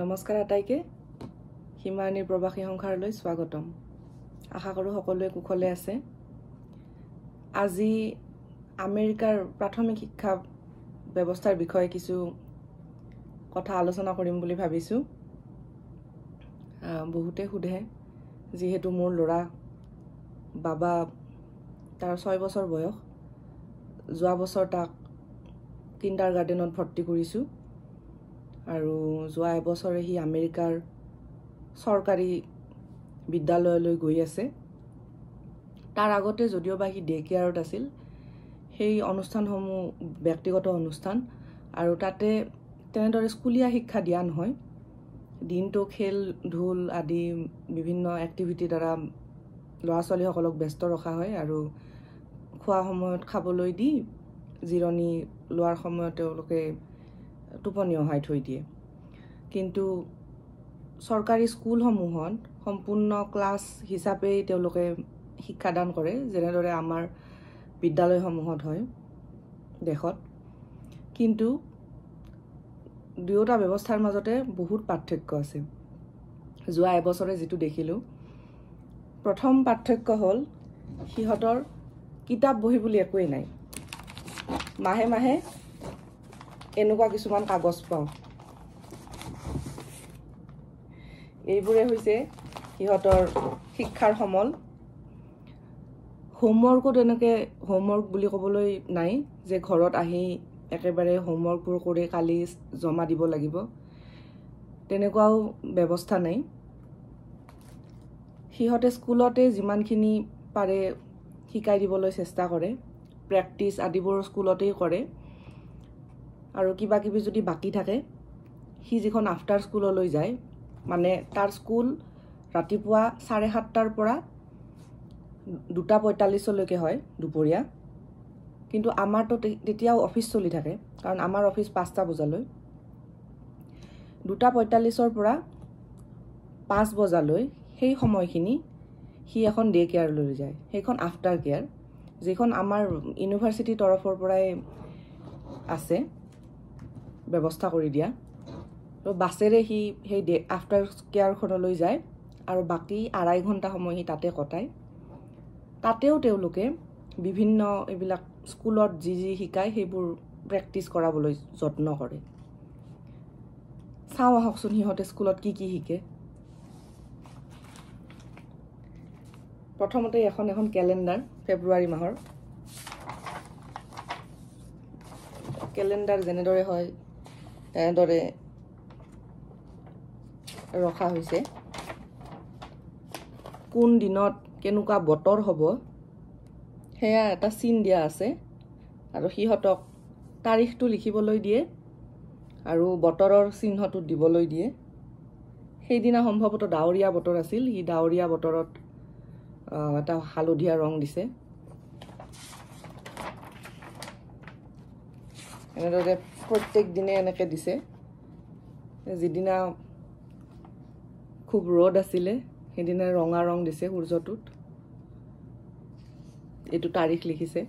নমস্কাৰ আটাইকে হিমায়নীৰ প্ৰবাসী সংসাৰলৈ স্বাগতম। আশা কৰোঁ সকলোৱে কুশলে আছে। আজি আমেৰিকাৰ প্ৰাথমিক শিক্ষা ব্যৱস্থাৰ বিষয়ে কিছু কথা আলোচনা কৰিম বুলি ভাবিছোঁ। বহুতে সোধে, যিহেতু মোৰ ল'ৰা বাবা তাৰ 6 বছৰ বয়স, যোৱা বছৰ তাক কিণ্ডাৰগাৰ্টেনত ভৰ্তি কৰিছোঁ আৰু যোৱা এবছৰে সি আমেৰিকাৰ চৰকাৰী বিদ্যালয়লৈ গৈ আছে। তাৰ আগতে যদিওবা সি ডে কেয়াৰত আছিল, সেই অনুষ্ঠানসমূহ ব্যক্তিগত অনুষ্ঠান আৰু তাতে তেনেদৰে স্কুলীয়া শিক্ষা দিয়া নহয়। দিনটো খেল ধূল আদি বিভিন্ন এক্টিভিটিৰ দ্বাৰা ল'ৰা ছোৱালীসকলক ব্যস্ত ৰখা হয় আৰু খোৱা সময়ত খাবলৈ দি জিৰণি লোৱাৰ সময়ত তেওঁলোকে টোপনি অহাই থৈ দিয়ে। কিন্তু চৰকাৰী স্কুলসমূহত সম্পূৰ্ণ ক্লাছ হিচাপেই তেওঁলোকে শিক্ষাদান কৰে, যেনেদৰে আমাৰ বিদ্যালয়সমূহত হয় দেশত। কিন্তু দুয়োটা ব্যৱস্থাৰ মাজতে বহুত পাৰ্থক্য আছে। যোৱা এবছৰে যিটো দেখিলোঁ, প্ৰথম পাৰ্থক্য হ'ল সিহঁতৰ কিতাপ বহি বুলি একোৱেই নাই। মাহে মাহে এনেকুৱা কিছুমান কাগজ পাওঁ। এইবোৰে হৈছে সিহঁতৰ শিক্ষাৰ সমল। হোমৱৰ্কো তেনেকৈ হোমৱৰ্ক বুলি ক'বলৈ নাই যে ঘৰত আহি একেবাৰে হোমৱৰ্কবোৰ কৰি কালি জমা দিব লাগিব, তেনেকুৱাও ব্যৱস্থা নাই। সিহঁতে স্কুলতে যিমানখিনি পাৰে শিকাই দিবলৈ চেষ্টা কৰে, প্ৰেক্টিচ আদিবোৰ স্কুলতেই কৰে আৰু কিবা কিবি যদি বাকী থাকে, সি যিখন আফটাৰ স্কুললৈ যায়, মানে তাৰ স্কুল ৰাতিপুৱা 7:30টাৰ পৰা 2:45লৈকে হয় দুপৰীয়া। কিন্তু আমাৰতো তেতিয়াও অফিচ চলি থাকে, কাৰণ আমাৰ অফিচ 5টা বজালৈ। 2:45ৰ পৰা 5 বজালৈ সেই সময়খিনি সি এখন ডে কেয়াৰলৈ যায়। সেইখন আফটাৰ কেয়াৰ, যিখন আমাৰ ইউনিভাৰ্চিটিৰ তৰফৰ পৰাই আছে ব্যৱস্থা কৰি দিয়া। তো বাছেৰে সি সেই আফটাৰ কেয়াৰখনলৈ যায় আৰু বাকী 2.5 ঘণ্টা সময় সি তাতে কটায়। তাতেও তেওঁলোকে বিভিন্ন এইবিলাক স্কুলত যি যি শিকায় সেইবোৰ প্ৰেক্টিচ কৰাবলৈ যত্ন কৰে। চাওঁ আহকচোন সিহঁতে স্কুলত কি কি শিকে। প্ৰথমতে এখন কেলেণ্ডাৰ, ফেব্ৰুৱাৰী মাহৰ কেলেণ্ডাৰ যেনেদৰে হয় তেনেদৰে ৰখা হৈছে। কোন দিনত কেনেকুৱা বতৰ হ'ব সেয়া এটা চিন দিয়া আছে আৰু সিহঁতক তাৰিখটো লিখিবলৈ দিয়ে আৰু বতৰৰ চিহ্নটো দিবলৈ দিয়ে। সেইদিনা সম্ভৱতঃ ডাৱৰীয়া বতৰ আছিল, সি ডাৱৰীয়া বতৰত এটা হালধীয়া ৰং দিছে। এনেদৰে প্ৰত্যেক দিনে এনেকৈ দিছে। যিদিনা খুব ৰ'দ আছিলে সেইদিনা ৰঙা ৰং দিছে সূৰ্যটোত, এইটো তাৰিখ লিখিছে।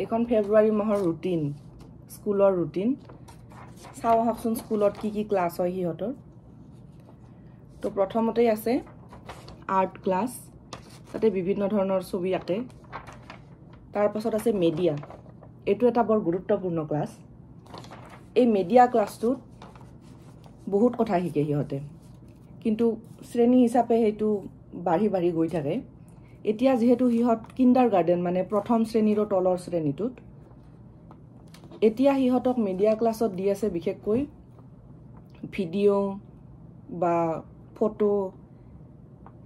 এইখন ফেব্ৰুৱাৰী মাহৰ ৰুটিন, স্কুলৰ ৰুটিন। চাওঁ আহকচোন স্কুলত কি কি ক্লাছ হয় সিহঁতৰ। তো প্ৰথমতেই আছে আৰ্ট ক্লাছ, তাতে বিভিন্ন ধৰণৰ ছবি আঁকে। তাৰপাছত আছে মেডিয়া, এইটো এটা বৰ গুৰুত্বপূৰ্ণ ক্লাছ। এই মেডিয়া ক্লাছটোত বহুত কথা শিকে সিহঁতে, কিন্তু শ্ৰেণী হিচাপে সেইটো বাঢ়ি বাঢ়ি গৈ থাকে। এতিয়া যিহেতু সিহঁত কিণ্ডাৰগাৰ্টেন, মানে প্ৰথম শ্ৰেণীৰো তলৰ শ্ৰেণীটোত, এতিয়া সিহঁতক মিডিয়া ক্লাছত দি আছে বিশেষকৈ ভিডিঅ' বা ফটো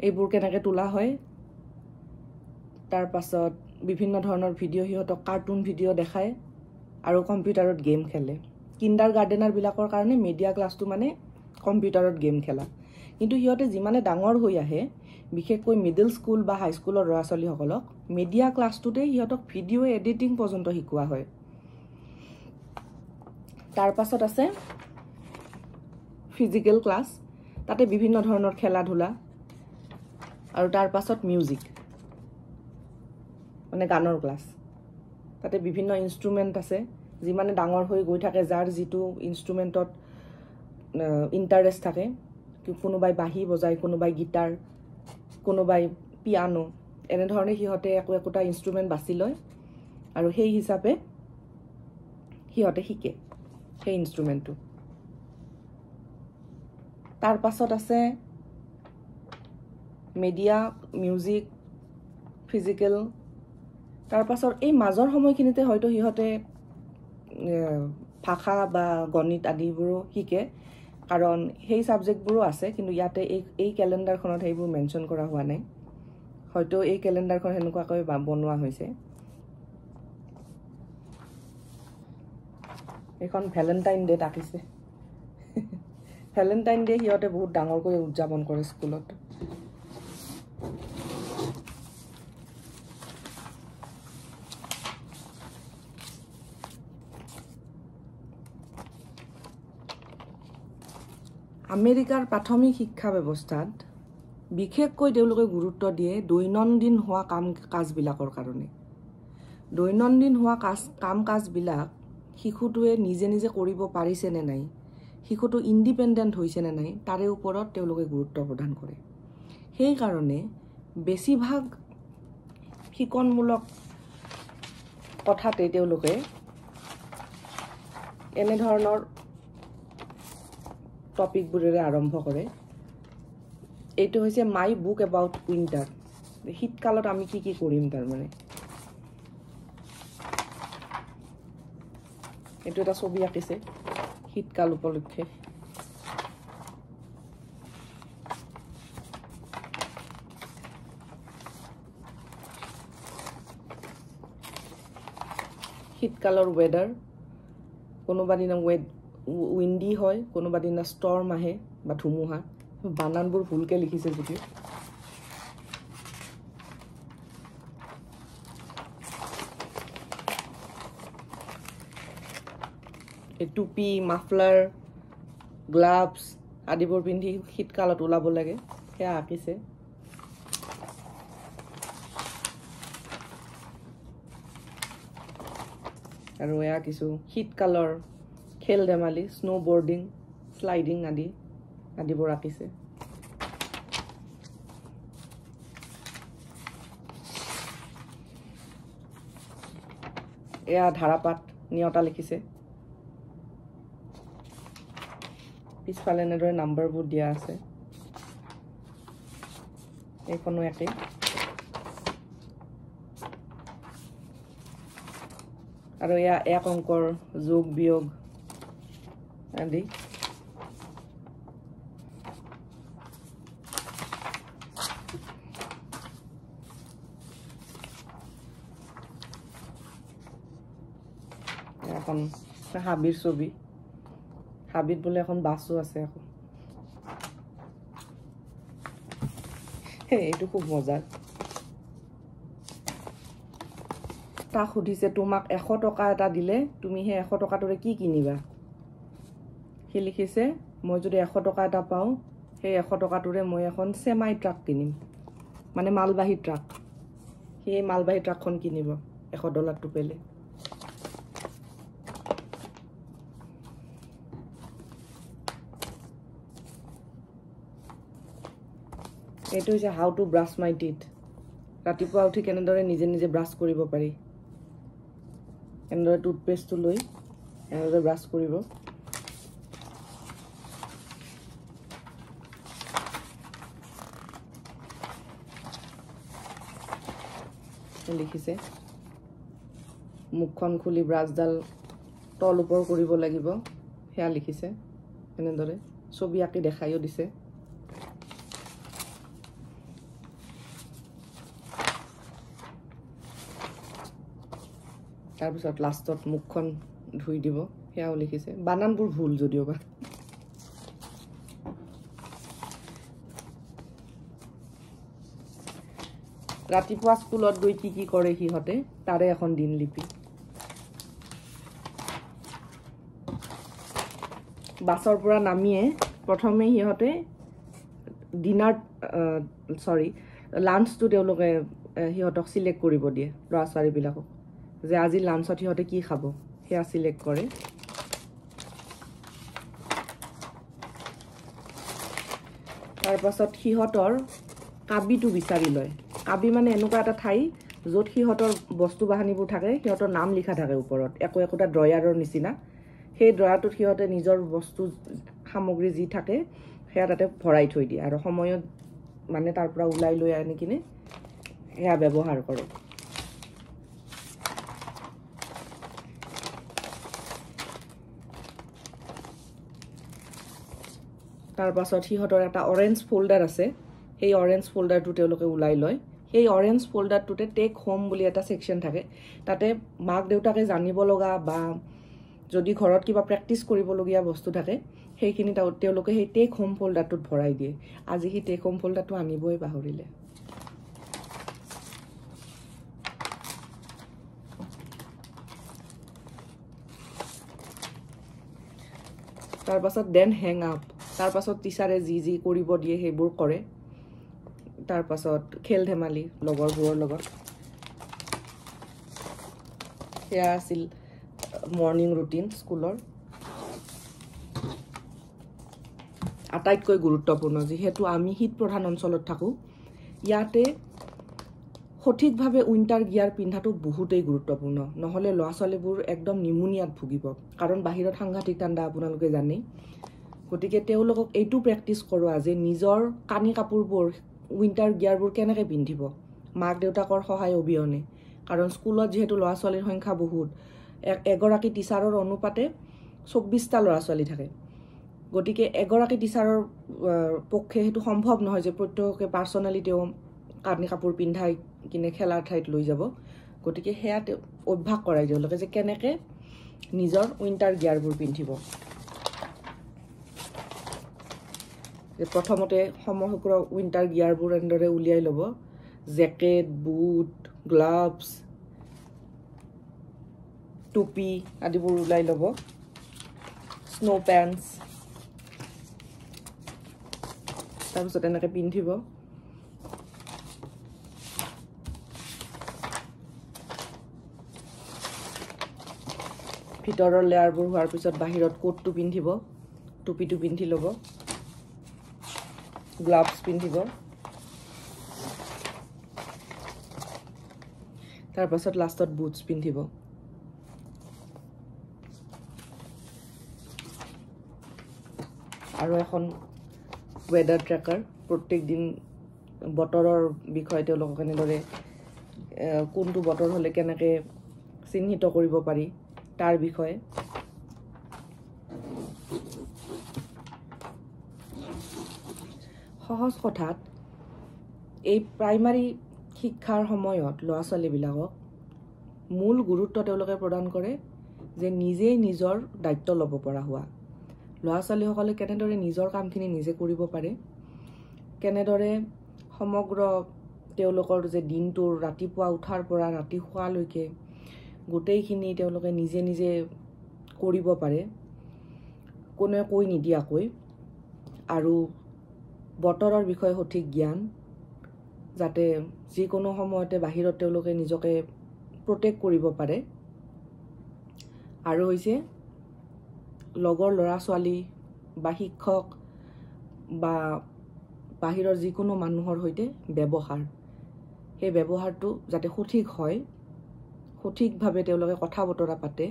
এইবোৰ কেনেকৈ তোলা হয়। তাৰপাছত বিভিন্ন ধৰণৰ ভিডিঅ' সিহঁতক কাৰ্টুন ভিডিঅ' দেখায় আৰু কম্পিউটাৰত গেম খেলে। কিণ্ডাৰগাৰ্টেনাৰবিলাকৰ কাৰণে মিডিয়া ক্লাছটো মানে কম্পিউটাৰত গেম খেলা। কিন্তু সিহঁতে যিমানে ডাঙৰ হৈ আহে, বিশেষকৈ মিডল স্কুল বা হাইস্কুলৰ ল'ৰা ছোৱালীসকলক মিডিয়া ক্লাছটোতে সিহঁতক ভিডিঅ' এডিটিং পৰ্যন্ত শিকোৱা হয়। তাৰপাছত আছে ফিজিকেল ক্লাছ, তাতে বিভিন্ন ধৰণৰ খেলা ধূলা আৰু তাৰপাছত মিউজিক, মানে গানৰ ক্লাছ। তাতে বিভিন্ন ইনষ্ট্ৰুমেণ্ট আছে যিমানে ডাঙৰ হৈ গৈ থাকে যাৰ যিটো ইনষ্ট্ৰুমেণ্টত ইণ্টাৰেষ্ট থাকে কোনোবাই বাঁহী বজায় কোনোবাই গিটাৰ কোনোবাই পিয়ানো এনেধৰণে সিহঁতে একোটা ইনষ্ট্ৰুমেণ্ট বাছি লয় আৰু সেই হিচাপে সিহঁতে শিকে সেই ইনষ্ট্ৰুমেণ্টটো তাৰ পাছত আছে মিডিয়া মিউজিক ফিজিকেল তাৰ পাছত এই মাজৰ সময়খিনিতে হয়তো সিহঁতে ভাষা বা গণিত আদিবোৰো শিকে কাৰণ সেই সাবজেক্টবোৰো আছে কিন্তু ইয়াতে এই ক্যালেন্ডাৰখনত সেইবোৰ মেনশন কৰা হোৱা নাই হয়তো এই ক্যালেন্ডাৰখন হেনেকুৱাকৈ বনোৱা হৈছে এখন ভ্যালেন্টাইন ডে আকিছে ভ্যালেন্টাইন ডে সিহঁতে বহুত ডাঙৰকৈ উদযাপন কৰে স্কুলত আমেৰিকাৰ প্ৰাথমিক শিক্ষা ব্যৱস্থাত বিশেষকৈ তেওঁলোকে গুৰুত্ব দিয়ে দৈনন্দিন হোৱা কাম-কাজবিলাকৰ কাৰণে দৈনন্দিন হোৱা কাম-কাজবিলাক শিশুটোৱে নিজে নিজে কৰিব পাৰিছে নে নাই শিশুটো ইন্ডিপেন্ডেন্ট হৈছে নে নাই তাৰে ওপৰত তেওঁলোকে গুৰুত্ব প্ৰদান কৰে সেই কাৰণে বেছিভাগ শিকনমূলক কথাতে তেওঁলোকে এনে ধৰণৰ টপিক বুৰেৰে আৰম্ভ কৰে এইটো হৈছে মাই বুক এবাউট উইন্টাৰ শীতকালত আমি কি কি কৰিম তাৰ মানে এইটো এটা ছবি আঁকিছে শীতকাল উপলক্ষে শীতকালৰ ওয়েদাৰ কোনোবা দিনা উইন্ডি হয় কোনোবা দিনা ষ্টৰ্ম আহে বা ধুমুহা বানানবোৰ ভুলকে লিখিছে যদি টুপি মাফলাৰ গ্লাভছ আদিবোৰ পিন্ধি শীতকালত ওলাব লাগে সেয়া আঁকিছে আৰু এয়া কিছু শীতকালৰ খেল ধেমালি স্নোবোৰ্ডিং স্লাইডিং আদিবোৰ আঁকিছে এয়া ধাৰাপাত নিয়তা লিখিছে পিছফালে এনেদৰে নাম্বাৰবোৰ দিয়া আছে এইখনো একে আৰু এয়া এক অংকৰ যোগ বিয়োগ আদি এখন হাবিৰ ছবি হাবিত বোলে এখন বাসও আছে এখন এইটো খুব মজাৰ তাক সুধিছে তোমাক 100 টকা এটা দিলে তুমি সেই 100 টকাটোৰে কি কিনিবা সি লিখিছে মই যদি 100 টকা এটা পাওঁ সেই 100 টকাটোৰে মই এখন সেমাই ট্ৰাক কিনিম মানে মালবাহী ট্ৰাক সেই মালবাহী ট্ৰাকখন কিনিব $100 পেলে এইটো হৈছে how to brush my teeth ৰাতিপুৱা উঠি কেনেদৰে নিজে নিজে ব্ৰাছ কৰিব পাৰি এনেদৰে টুথপেষ্টটো লৈ এনেদৰে ব্ৰাছ কৰিব লিখিছে মুখখন খুলি ব্ৰাছডাল তল ওপৰ কৰিব লাগিব সেয়া লিখিছে এনেদৰে ছবি আঁকি দেখাইও দিছে তাৰ পিছত লাষ্টত মুখখন ধুই দিব সেয়াও লিখিছে বানানবোৰ ভুল যদিওবা ৰাতিপুৱা স্কুলত গৈ কি কৰে সিহঁতে তাৰে এখন দিনলিপি বাছৰ পৰা নামিয়ে প্ৰথমে সিহঁতে ডিনাৰ লাঞ্চটো তেওঁলোকে সিহঁতক সিলেক্ট কৰিব দিয়ে ল'ৰা ছোৱালীবিলাকক যে আজি লাঞ্চত সিহঁতে কি খাব সেয়া সিলেক্ট কৰে তাৰ পাছত সিহঁতৰ কাবিটো বিচাৰি লয় কাবি মানে এনেকুৱা এটা ঠাই য'ত সিহঁতৰ বস্তু বাহানিবোৰ থাকে সিহঁতৰ নাম লিখা থাকে ওপৰত একোটা ড্ৰয়াৰৰ নিচিনা সেই ড্ৰয়াৰটোত সিহঁতে নিজৰ বস্তু সামগ্ৰী যি থাকে সেয়া তাতে ভৰাই থৈ দিয়ে আৰু সময়ত মানে তাৰ পৰা ওলাই লৈ আনি কিনে সেয়া ব্যৱহাৰ কৰে তাৰ পাছত সিহঁতৰ এটা অৰেঞ্জ ফোল্ডাৰ আছে সেই অৰেঞ্জ ফোল্ডাৰটো তেওঁলোকে ওলাই লয় সেই অৰেঞ্জ ফোল্ডাৰটোতে টেক হোম বুলি এটা সেকশন থাকে তাতে মাক দেউতাকে জানিব লগা বা যদি ঘৰত কিবা প্ৰেক্টিস কৰিবলগীয়া বস্তু থাকে সেইখিনি তেওঁলোকে সেই টেক হোম ফোল্ডাৰটোত ভৰাই দিয়ে আজি সেই টেক হোম ফোল্ডাৰটো আনিবই পাহৰিলে তাৰ পাছত দেন হেং আপ তাৰ পাছত টিচাৰে যি কৰিব দিয়ে সেইবোৰ কৰে তাৰ পাছত খেল ধেমালি লগৰবোৰৰ লগত সেয়া আছিল মৰ্নিং ৰুটিন স্কুলৰ আটাইতকৈ গুৰুত্বপূৰ্ণ যেহেতু আমি শীত প্ৰধান অঞ্চলত থাকো ইয়াতে সঠিকভাৱে উইন্টাৰ গিয়াৰ পিন্ধাটো বহুতেই গুৰুত্বপূৰ্ণ নহলে ল'ৰা ছোৱালীবোৰ একদম নিমুনিয়াত ভুগিব কাৰণ বাহিৰত সাংঘাতিক ঠাণ্ডা আপোনালোকে জানে গতিকে তেওঁলোকক এইটো প্ৰেক্টিস কৰোৱা যে নিজৰ কানি কাপোৰবোৰ উইন্টাৰ গিয়াৰবোৰ কেনেকৈ পিন্ধিব মাক দেউতাকৰ সহায় অবিহনে কাৰণ স্কুলত যেহেতু ল'ৰা ছোৱালীৰ সংখ্যা বহুত এগৰাকী টিচাৰৰ অনুপাতে 24টা ল'ৰা ছোৱালী থাকে গতিকে এগৰাকী টিচাৰৰ পক্ষে হেতু সম্ভৱ নহয় যে প্ৰত্যেককে পাৰ্সোনালি তেওঁ কানি কাপোৰ পিন্ধাই কিনে খেলাৰ ঠাইত লৈ যাব গতিকে হেয়া অভ্যাস কৰাই তেওঁলোকে যে কেনেকৈ নিজৰ উইন্টাৰ গিয়াৰবোৰ পিন্ধিব প্ৰথমতে সমগ্ৰ উইন্টাৰ গিয়াৰবোৰ এনেদৰে উলিয়াই ল'ব জেকেট বুট গ্লাভছ টুপি আদিবোৰ উলাই ল'ব স্নো পেন্টস তাৰপিছত এনেকৈ পিন্ধিব ভিতৰৰ লেয়াৰবোৰ হোৱাৰ পিছত বাহিৰত কোটটো পিন্ধিব টুপিটো পিন্ধি ল'ব গ্লাভছ পিন্ধিব তাৰ পাছত লাষ্টত বুটছ পিন্ধিব আৰু এখন ওয়েদাৰ ট্ৰেকাৰ প্ৰত্যেক দিন বতৰৰ বিষয়ে তেওঁলোকক এনেদৰে কোনটো বতৰ হলে কেনেকৈ চিহ্নিত কৰিব পাৰি তাৰ বিষয়ে সহজ কথাত এই প্ৰাইমাৰী শিক্ষাৰ সময়ত ল'ৰা ছোৱালীবিলাকক মূল গুৰুত্ব তেওঁলোকে প্ৰদান কৰে যে নিজেই নিজৰ দায়িত্ব ল'ব পৰা হোৱা ল'ৰা ছোৱালীসকলে কেনেদৰে নিজৰ কামখিনি নিজে কৰিব পাৰে কেনেদৰে সমগ্ৰ তেওঁলোকৰ যে দিনটোৰ ৰাতিপুৱা উঠাৰ পৰা ৰাতি শুৱালৈকে গোটেইখিনি তেওঁলোকে নিজে নিজে কৰিব পাৰে কোনে কৈ নিদিয়াকৈ আৰু বতৰৰ বিষয়ে সঠিক জ্ঞান যাতে যিকোনো সময়তে বাহিৰত তেওঁলোকে নিজকে প্ৰটেক্ট কৰিব পাৰে আৰু হৈছে লগৰ ল'ৰা ছোৱালী বা শিক্ষক বা বাহিৰৰ যিকোনো মানুহৰ সৈতে ব্যৱহাৰ সেই ব্যৱহাৰটো যাতে সঠিক হয় সঠিকভাৱে তেওঁলোকে কথা বতৰা পাতে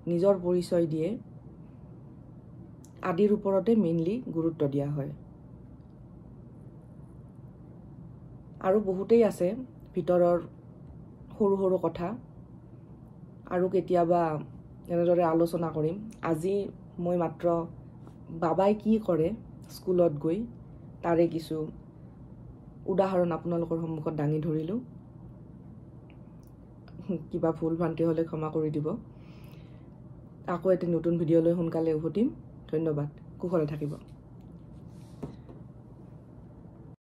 নিজৰ পৰিচয় দিয়ে আদিৰ ওপৰতে মেইনলি গুৰুত্ব দিয়া হয় আৰু বহুতেই আছে ভিতৰৰ সৰু সৰু কথা আৰু কেতিয়াবা এনেদৰে আলোচনা কৰিম আজি মই মাত্ৰ বাবাই কি কৰে স্কুলত গৈ তাৰে কিছু উদাহৰণ আপোনালোকৰ সন্মুখত দাঙি ধৰিলো কিবা ভুল ভ্ৰান্তি হলে ক্ষমা কৰি দিব আকৌ এটি নতুন ভিডিঅ লৈ সোনকালে উভতিম ধন্যবাদ কুশলে থাকিব